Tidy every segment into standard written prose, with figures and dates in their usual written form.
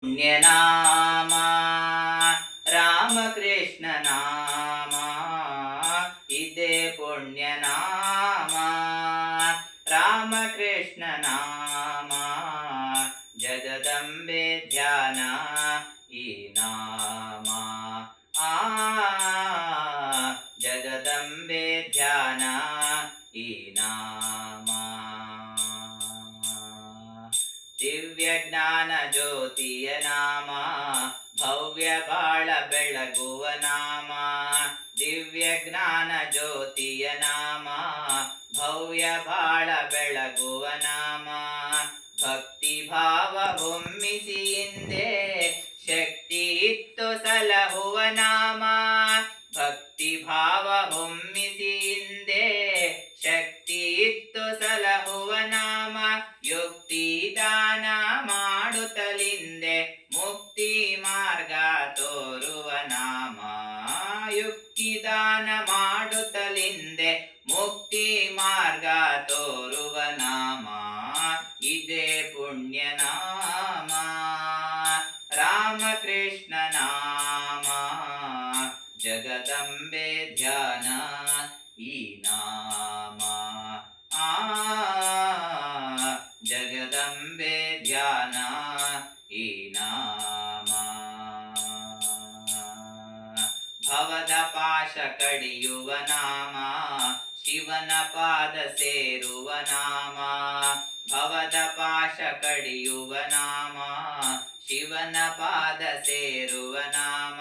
ಪುಣ್ಯನಾಮ ರಾಮಕೃಷ್ಣ ನಾಮ ಇದೇ ಪುಣ್ಯನಾಮ ರಾಮಕೃಷ್ಣ ನಾಮ ಜಗದಂಬೆ ಧ್ಯಾನ ಈ ನಾಮ ಆ ಜಗದಂಬೆ ಧ್ಯಾನ ಈ ನಾಮ ದಿವ್ಯ ಜ್ಞಾನ ಜ್ಯೋತಿಯ ನಾಮ ಭವ್ಯ ಬಾಳ ಬೆಳಗುವ ನಾಮ ದಿವ್ಯ ಜ್ಞಾನ ಜ್ಯೋತಿಯ ನಾಮ ಭವ್ಯ ಬಾಳ ಬೆಳಗುವ ನಾಮ ಭಕ್ತಿ ಭಾವ ಹೊಮ್ಮಿಸಿ ಹಿಂದೆ ಶಕ್ತಿ ಇತ್ತು ಸಲಹುವ ನಾಮ ಭಕ್ತಿ ಭಾವ ಹೊಮ್ಮಿಸಿ ಹಿಂದೆ ಶಕ್ತಿ ಇತ್ತು ಸಲಹುವ ನಾಮ ಯುಕ್ತಿ ದಾನ ಮಾಡುತ್ತಲಿಂದೆ ಮುಕ್ತಿ ಮಾರ್ಗ ತೋರುವ ನಾಮ ಯುಕ್ತಿ ದಾನ ಮಾಡುತ್ತಲಿಂದೆ ಮುಕ್ತಿ ಮಾರ್ಗ ತೋರುವ ನಾಮ ಇದೇ ಪುಣ್ಯ ನಾಮ ರಾಮಕೃಷ್ಣ ನಾಮ ಜಗದಂಬೆ ಧ್ಯಾನ ಈ ನಾಮ ಆ ಜಗದಂಬೆ ಧ್ಯಾನ ಈ ನಾಮ ಭವದ ಪಾಶ ಕಡಿಯುವ ನಾಮ ಶಿವನ ಪಾದ ಸೇರುವ ನಾಮ ಭವದ ಪಾಶ ಕಡಿಯುವ ನಾಮ ಶಿವನ ಪಾದ ಸೇರುವ ನಾಮ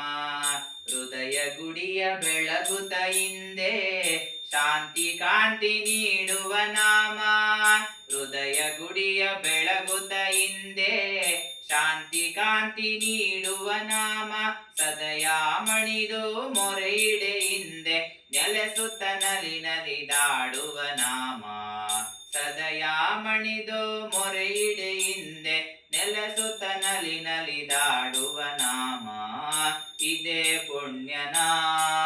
ಹೃದಯ ಗುಡಿಯ ಬೆಳಗುತ್ತ ಹಿಂದೆ ಶಾಂತಿ ಕಾಂತಿ ನೀಡುವ ನಾಮ ಹೃದಯ ಗುಡಿಯ ಬೆಳಗುತ್ತ ಹಿಂದೆ ಶಾಂತಿ ಕಾಂತಿ ನೀಡುವ ನಾಮ ಸದಯ ಮಣಿದು ಮೊರೆಯಿಡೆ ಹಿಂದೆ ನೆಲೆಸುತ್ತ ನಲಿದಾಡುವ ನಾಮ ಸದಯ ಮಣಿದು ಮೊರೆಯಿಡೆ ಹಿಂದೆ ನೆಲೆಸುತ್ತ ನಲಿದಾಡುವ ನಾಮ ಇದೇ ಪುಣ್ಯ ನಾಮ